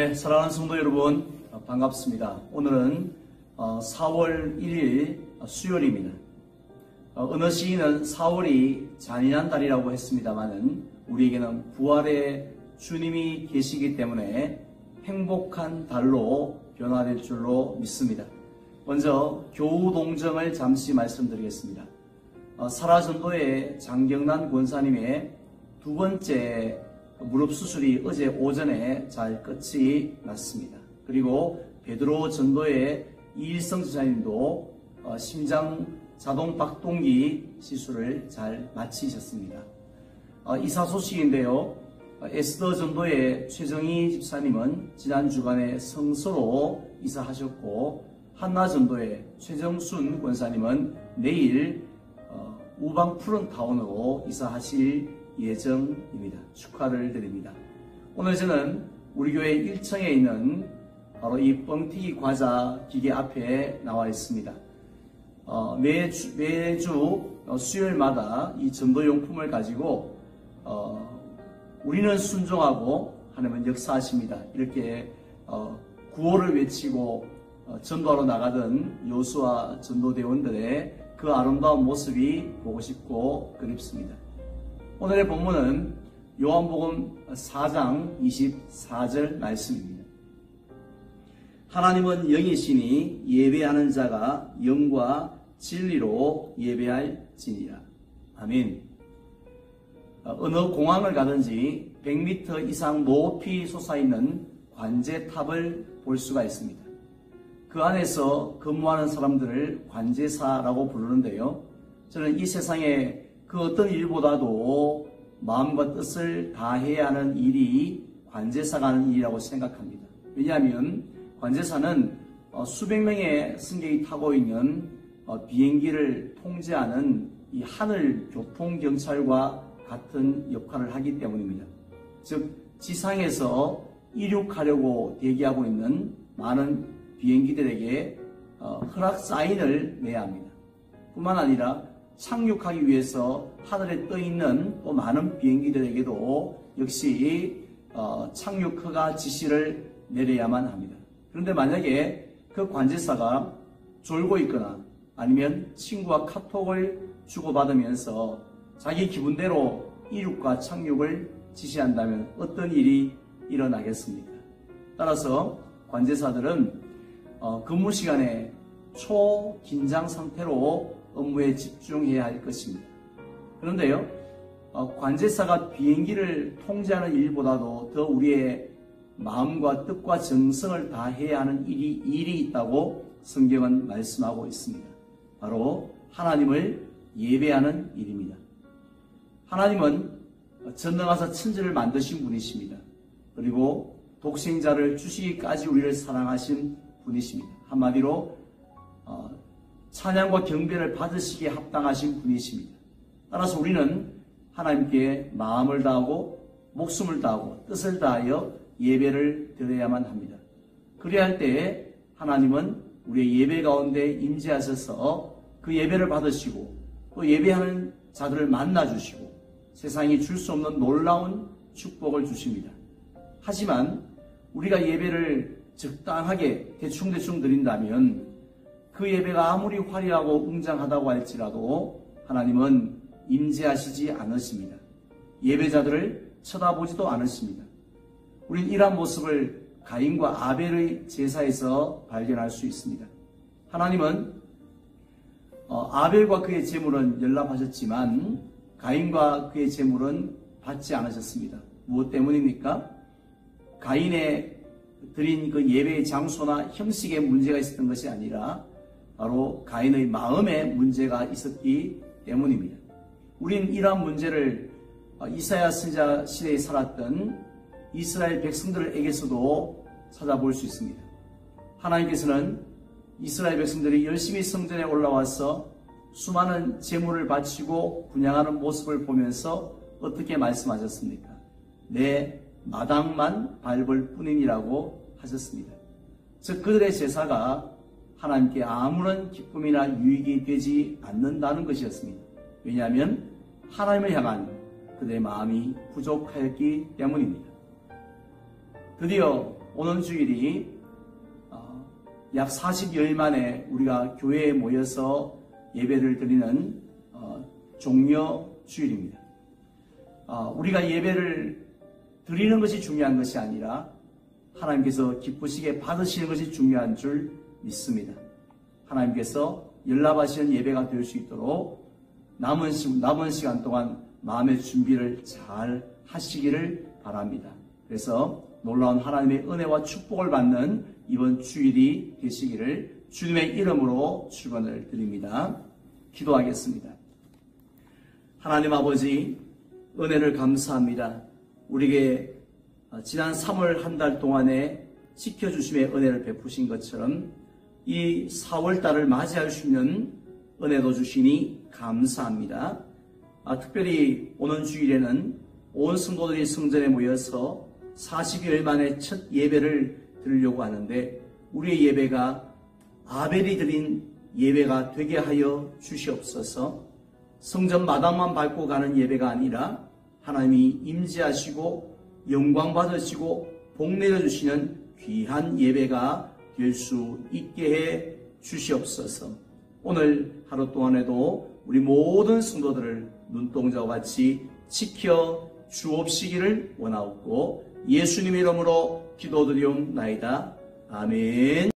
네, 사랑하는 성도 여러분, 반갑습니다. 오늘은 4월 1일 수요일입니다. 어느 시인은 4월이 잔인한 달이라고 했습니다마는 우리에게는 부활의 주님이 계시기 때문에 행복한 달로 변화될 줄로 믿습니다. 먼저 교우동정을 잠시 말씀드리겠습니다. 사라전도의 장경란 권사님의 두 번째 무릎 수술이 어제 오전에 잘 끝이 났습니다. 그리고 베드로 전도의 이일성 지사님도 심장 자동 박동기 시술을 잘 마치셨습니다. 이사 소식인데요. 에스더 전도의 최정희 집사님은 지난 주간에 성서로 이사하셨고, 한나 전도의 최정순 권사님은 내일 우방 푸른타운으로 이사하실 예정입니다. 축하를 드립니다. 오늘 저는 우리 교회 1층에 있는 바로 이 뻥튀기 과자 기계 앞에 나와 있습니다. 매주 수요일마다 이 전도용품을 가지고 우리는 순종하고 하나님은 역사하십니다. 이렇게 구호를 외치고 전도하러 나가던 여호수아 전도대원들의 그 아름다운 모습이 보고 싶고 그립습니다. 오늘의 본문은 요한복음 4장 24절 말씀입니다. 하나님은 영이시니 예배하는 자가 영과 진리로 예배할지니라. 아멘. 어느 공항을 가든지 100m 이상 높이 솟아있는 관제탑을 볼 수가 있습니다. 그 안에서 근무하는 사람들을 관제사라고 부르는데요. 저는 이 세상에 그 어떤 일보다도 마음과 뜻을 다해야 하는 일이 관제사가 하는 일이라고 생각합니다. 왜냐하면 관제사는 수백 명의 승객이 타고 있는 비행기를 통제하는 이 하늘 교통경찰과 같은 역할을 하기 때문입니다. 즉 지상에서 이륙하려고 대기하고 있는 많은 비행기들에게 허락 사인을 내야 합니다. 뿐만 아니라 착륙하기 위해서 하늘에 떠있는 또 많은 비행기들에게도 역시 착륙 허가 지시를 내려야만 합니다. 그런데 만약에 그 관제사가 졸고 있거나 아니면 친구와 카톡을 주고받으면서 자기 기분대로 이륙과 착륙을 지시한다면 어떤 일이 일어나겠습니까? 따라서 관제사들은 근무 시간에 초긴장 상태로 업무에 집중해야 할 것입니다. 그런데요, 관제사가 비행기를 통제하는 일보다도 더 우리의 마음과 뜻과 정성을 다해야 하는 일이 있다고 성경은 말씀하고 있습니다. 바로 하나님을 예배하는 일입니다. 하나님은 전능하사 천지를 만드신 분이십니다. 그리고 독생자를 주시기까지 우리를 사랑하신 분이십니다. 한마디로 찬양과 경배를 받으시기에 합당하신 분이십니다. 따라서 우리는 하나님께 마음을 다하고 목숨을 다하고 뜻을 다하여 예배를 드려야만 합니다. 그래야 할 때에 하나님은 우리의 예배 가운데 임재하셔서 그 예배를 받으시고 또 예배하는 자들을 만나주시고 세상이 줄 수 없는 놀라운 축복을 주십니다. 하지만 우리가 예배를 적당하게 대충대충 드린다면 그 예배가 아무리 화려하고 웅장하다고 할지라도 하나님은 임재하시지 않으십니다. 예배자들을 쳐다보지도 않으십니다. 우린 이러한 모습을 가인과 아벨의 제사에서 발견할 수 있습니다. 하나님은 아벨과 그의 제물은 연락하셨지만 가인과 그의 제물은 받지 않으셨습니다. 무엇 때문입니까? 가인의 드린 그 예배의 장소나 형식에 문제가 있었던 것이 아니라 바로 가인의 마음에 문제가 있었기 때문입니다. 우린 이러한 문제를 이사야 선지자 시대에 살았던 이스라엘 백성들에게서도 찾아볼 수 있습니다. 하나님께서는 이스라엘 백성들이 열심히 성전에 올라와서 수많은 제물을 바치고 분향하는 모습을 보면서 어떻게 말씀하셨습니까? 내 마당만 밟을 뿐이라고 하셨습니다. 즉 그들의 제사가 하나님께 아무런 기쁨이나 유익이 되지 않는다는 것이었습니다. 왜냐하면 하나님을 향한 그들의 마음이 부족하였기 때문입니다. 드디어 오는 주일이 약 40여일 만에 우리가 교회에 모여서 예배를 드리는 종려 주일입니다. 우리가 예배를 드리는 것이 중요한 것이 아니라 하나님께서 기쁘시게 받으시는 것이 중요한 줄 믿습니다. 하나님께서 연락하시는 예배가 될 수 있도록 남은 시간 동안 마음의 준비를 잘 하시기를 바랍니다. 그래서 놀라운 하나님의 은혜와 축복을 받는 이번 주일이 되시기를 주님의 이름으로 축원을 드립니다. 기도하겠습니다. 하나님 아버지, 은혜를 감사합니다. 우리에게 지난 3월 한 달 동안에 지켜주심의 은혜를 베푸신 것처럼 이 4월달을 맞이할 수 있는 은혜도 주시니 감사합니다. 특별히 오는 주일에는 온 성도들이 성전에 모여서 40여일 만에 첫 예배를 드리려고 하는데 우리의 예배가 아벨이 드린 예배가 되게 하여 주시옵소서. 성전 마당만 밟고 가는 예배가 아니라 하나님이 임재하시고 영광 받으시고 복 내려주시는 귀한 예배가 될 수 있게 해 주시옵소서. 오늘 하루 동안에도 우리 모든 성도들을 눈동자와 같이 지켜 주옵시기를 원하옵고 예수님의 이름으로 기도드리옵나이다. 아멘.